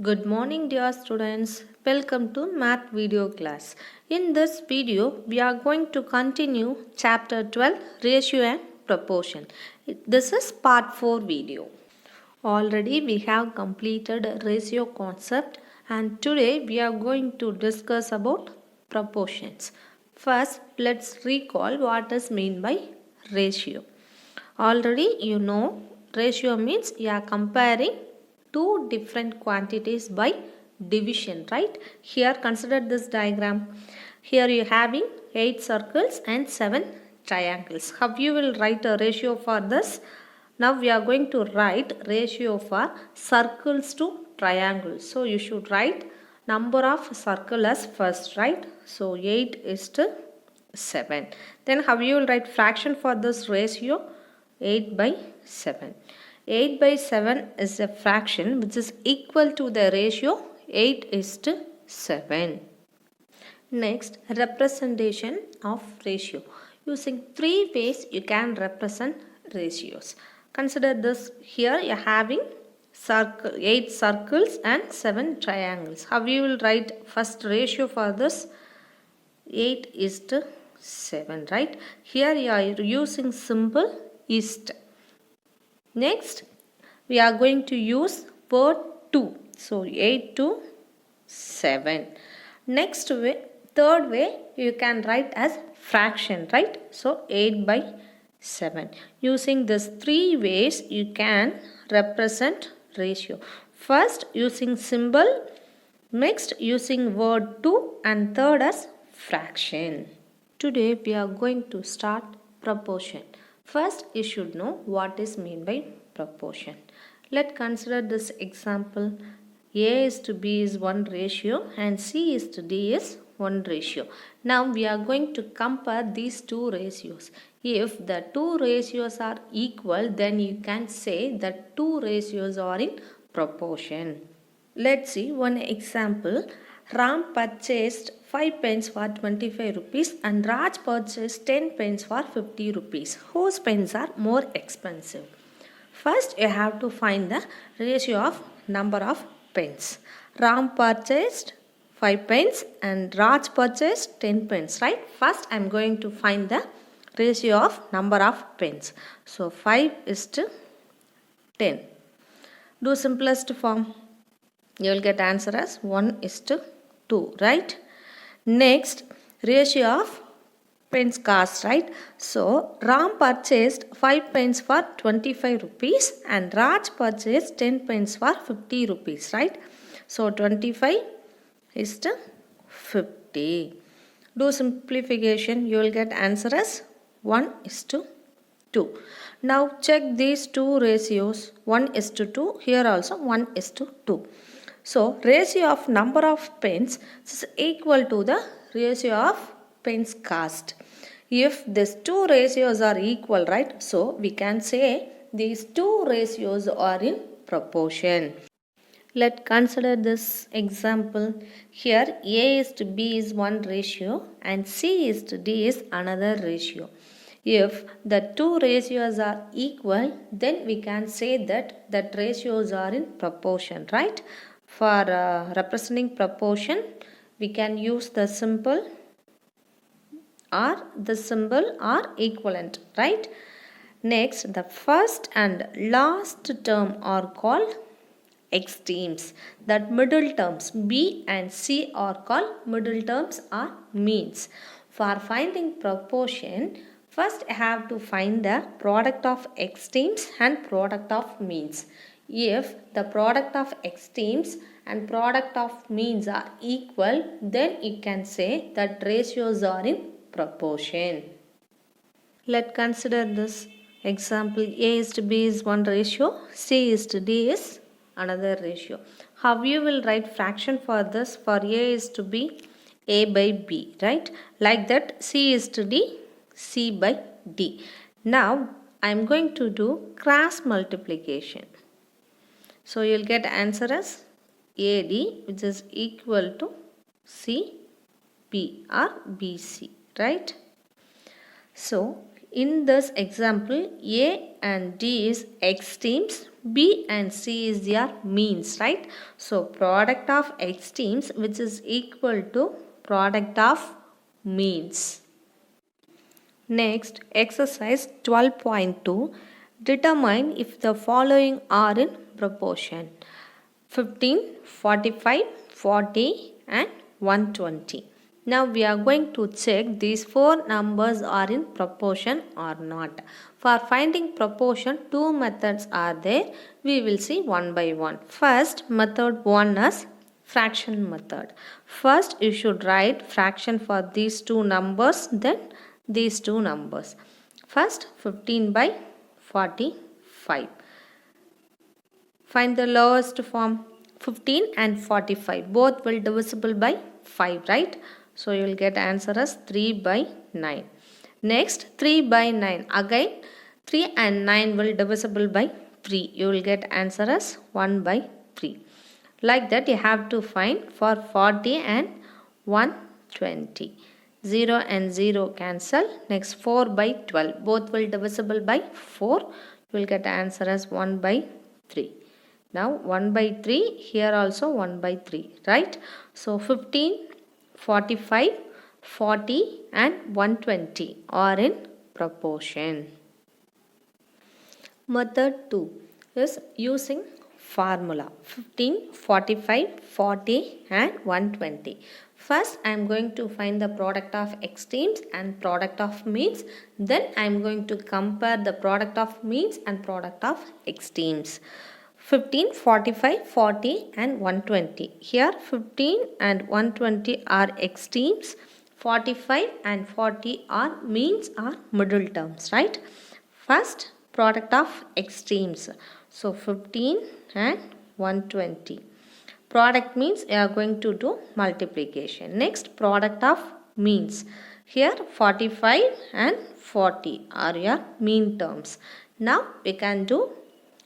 Good morning dear students. Welcome to math video class. In this video we are going to continue chapter 12 ratio and proportion. This is part 4 video. Already we have completed ratio concept and today we are going to discuss about proportions. First let's recall what is meant by ratio. Already you know ratio means you are comparing two different quantities by division, right? Here consider this diagram. Here you having 8 circles and 7 triangles. How you will write a ratio for this? Now we are going to write ratio for circles to triangles. So you should write number of circle as first, right? So 8 is to 7. Then how you will write fraction for this ratio? 8 by 7. 8 by 7 is a fraction which is equal to the ratio 8 is to 7. Next, representation of ratio. Using three ways you can represent ratios. Consider this. Here you are having 8 circles and 7 triangles. How you will write first ratio for this? 8 is to 7, right? Here you are using symbol is to. Next, we are going to use word 2. So, 8 to 7. Next way, third way, you can write as fraction, right? So, 8 by 7. Using these three ways, you can represent ratio. First, using symbol. Next, using word 2. And third as fraction. Today, we are going to start proportion. First, you should know what is meant by proportion. Let's consider this example. A is to B is 1 ratio and C is to D is 1 ratio. Now, we are going to compare these two ratios. If the two ratios are equal, then you can say that two ratios are in proportion. Let's see one example. Ram purchased 5 pens for 25 rupees and Raj purchased 10 pens for 50 rupees. Whose pens are more expensive? First, you have to find the ratio of number of pens. Ram purchased 5 pens and Raj purchased 10 pens, right? First, I am going to find the ratio of number of pens. So, 5 is to 10. Do simplest form. You will get answer as 1 is to 2, right? Next, ratio of pens cost, right? So, Ram purchased 5 pens for 25 rupees and Raj purchased 10 pens for 50 rupees, right? So, 25 is to 50. Do simplification, you will get answer as 1 is to 2. Now, check these two ratios. 1 is to 2. Here also 1 is to 2. So, ratio of number of pens is equal to the ratio of pens cost. If these two ratios are equal, right? So, we can say these two ratios are in proportion. Let's consider this example. Here A is to B is 1 ratio and C is to D is another ratio. If the two ratios are equal, then we can say that ratios are in proportion, right? For representing proportion, we can use the symbol or equivalent, right? Next, the first and last term are called extremes. That middle terms B and C are called middle terms or means. For finding proportion, first I have to find the product of extremes and product of means. If the product of extremes and product of means are equal, then you can say that ratios are in proportion. Let's consider this example. A is to B is 1 ratio, C is to D is another ratio. How you will write fraction for this? For A is to B, A by B, right? Like that, C is to D, C by D. Now, I am going to do cross multiplication. So, you will get answer as AD, which is equal to CB or BC, right? So, in this example, A and D is extremes, B and C is their means, right? So product of extremes which is equal to product of means. Next, exercise 12.2. Determine if the following are in proportion: 15, 45, 40 and 120. Now we are going to check these four numbers are in proportion or not. For finding proportion, two methods are there. We will see one by one. First, method 1 is fraction method. First, you should write fraction for these two numbers, then these two numbers. First, 15 by 45. Find the lowest form. 15 and 45 both will divisible by 5, right? So you will get answer as 3 by 9. Next, 3 by 9. Again 3 and 9 will divisible by 3. You will get answer as 1 by 3. Like that you have to find for 40 and 120. 0 and 0 cancel. Next, 4 by 12. Both will divisible by 4. You will get answer as 1 by 3. Now 1 by 3, here also 1 by 3, right? So 15, 45, 40 and 120 are in proportion. Method 2 is using formula 15, 45, 40 and 120. First I am going to find the product of extremes and product of means. Then I am going to compare the product of means and product of extremes. 15, 45, 40 and 120. Here 15 and 120 are extremes. 45 and 40 are means or middle terms, right? First, product of extremes. So 15 and 120. Product means you are going to do multiplication. Next, product of means. Here 45 and 40 are your mean terms. Now we can do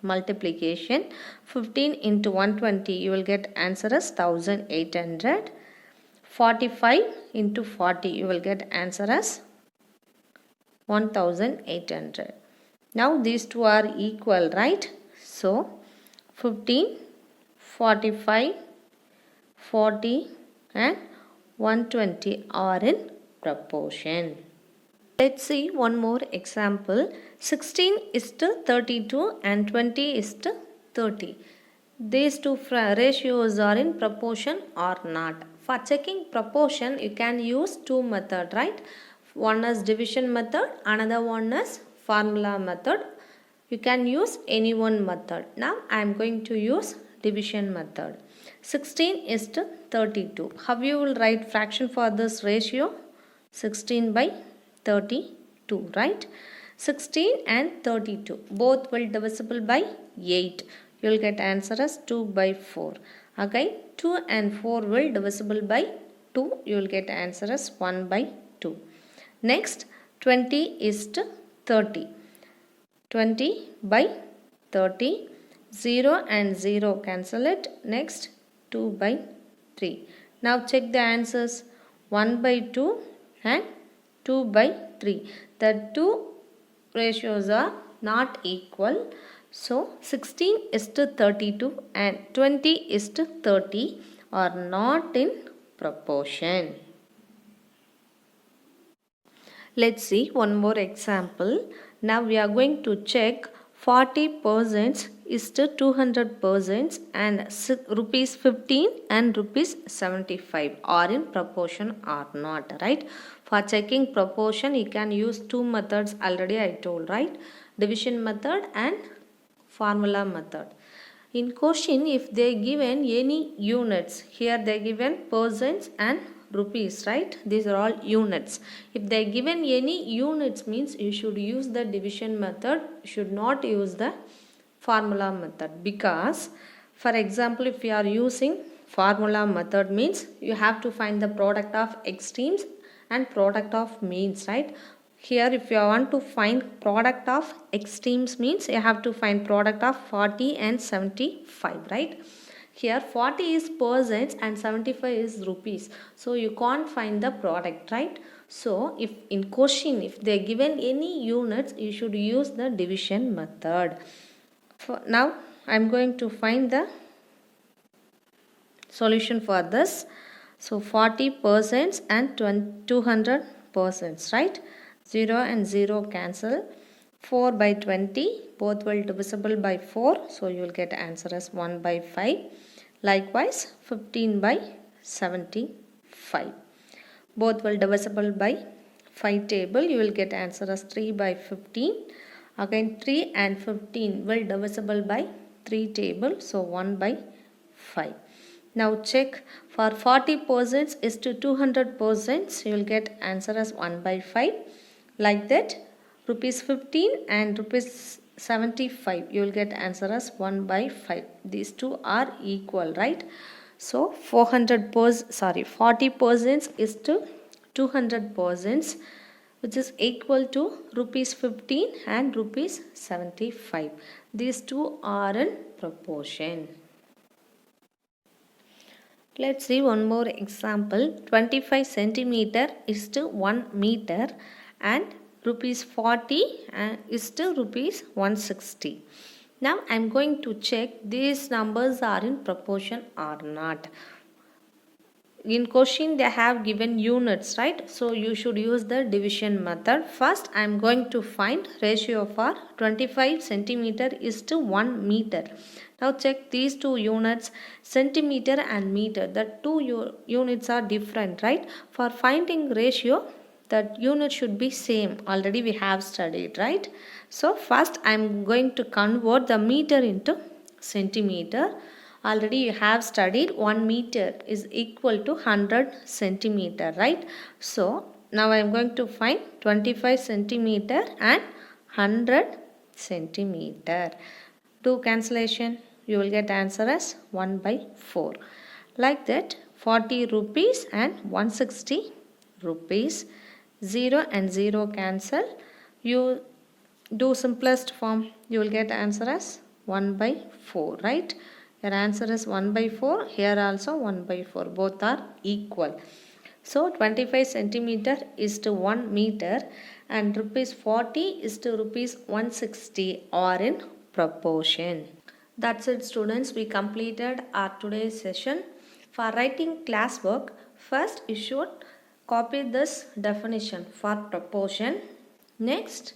multiplication. 15 into 120 you will get answer as 1800. 45 into 40 you will get answer as 1800. Now these two are equal, right? So 15, 45, 40 and 120 are in proportion. Let's see one more example. 16 is to 32 and 20 is to 30. These two ratios are in proportion or not. For checking proportion, you can use two methods, right? One is division method, another one is formula method. You can use any one method. Now I am going to use division method. 16 is to 32. How you will write fraction for this ratio? 16 by 32, right? 16 and 32 both will divisible by 8. You will get answer as 2 by 4. Again 2 and 4 will divisible by 2. You will get answer as 1 by 2. Next, 20 is to 30. 20 by 30. 0 and 0 cancel it. Next, 2 by 3. Now check the answers. 1 by 2 and 2 by 3. The two ratios are not equal. So 16 is to 32 and 20 is to 30 are not in proportion. Let's see one more example. Now we are going to check 40% is to 200% and rupees 15 and rupees 75 are in proportion or not, right? For checking proportion, you can use two methods already I told, right? Division method and formula method. In question, if they given any units, here they given percents and rupees, right? These are all units. If they given any units means you should use the division method, should not use the formula method, because for example if you are using formula method means you have to find the product of extremes and product of means, right? Here if you want to find product of extremes means you have to find product of 40 and 75, right? Here 40 is percents and 75 is rupees. So you can't find the product, right? So if in question if they given any units, you should use the division method. Now I am going to find the solution for this. So 40% and 200%, right? 0 and 0 cancel. 4 by 20, both will divisible by 4. So you will get answer as 1 by 5. Likewise 15 by 75. Both will divisible by 5 table. You will get answer as 3 by 15. Again 3 and 15 will divisible by 3 table. So 1 by 5. Now check for 40% is to 200%. You will get answer as 1 by 5. Like that, rupees 15 and rupees 75. You will get answer as 1 by 5. These two are equal, right? So 40% is to 200%, which is equal to rupees 15 and rupees 75. These two are in proportion. Let's see one more example. 25 centimeter is to 1 meter and rupees 40 is to rupees 160. Now I am going to check these numbers are in proportion or not. In question they have given units, right? So you should use the division method. First I am going to find ratio for 25 centimeter is to 1 meter. Now check these two units, centimeter and meter. The two units are different, right? For finding ratio, that unit should be same. Already we have studied, right? So first I am going to convert the meter into centimeter. Already you have studied 1 meter is equal to 100 centimeter, right? So now I am going to find 25 centimeter and 100 centimeter. Do cancellation. You will get answer as 1 by 4. Like that, 40 rupees and 160 rupees. 0 and 0 cancel. You do simplest form. You will get answer as 1 by 4, right? Your answer is 1 by 4. Here also 1 by 4. Both are equal. So 25 centimeter is to 1 meter and rupees 40 is to rupees 160 are in proportion. That's it, students. We completed our today's session. For writing classwork, first you should copy this definition for proportion. Next,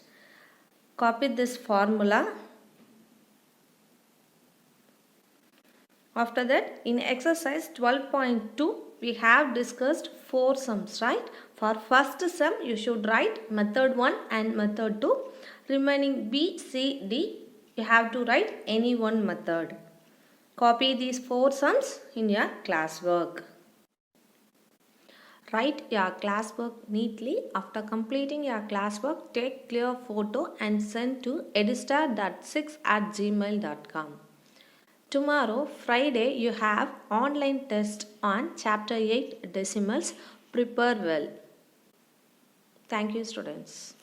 copy this formula. After that, in exercise 12.2, we have discussed 4 sums, right? For first sum, you should write method 1 and method 2. Remaining B, C, D, you have to write any one method. Copy these 4 sums in your classwork. Write your classwork neatly. After completing your classwork, take clear photo and send to edistar.6@gmail.com. Tomorrow, Friday, you have online test on Chapter 8 Decimals. Prepare well. Thank you, students.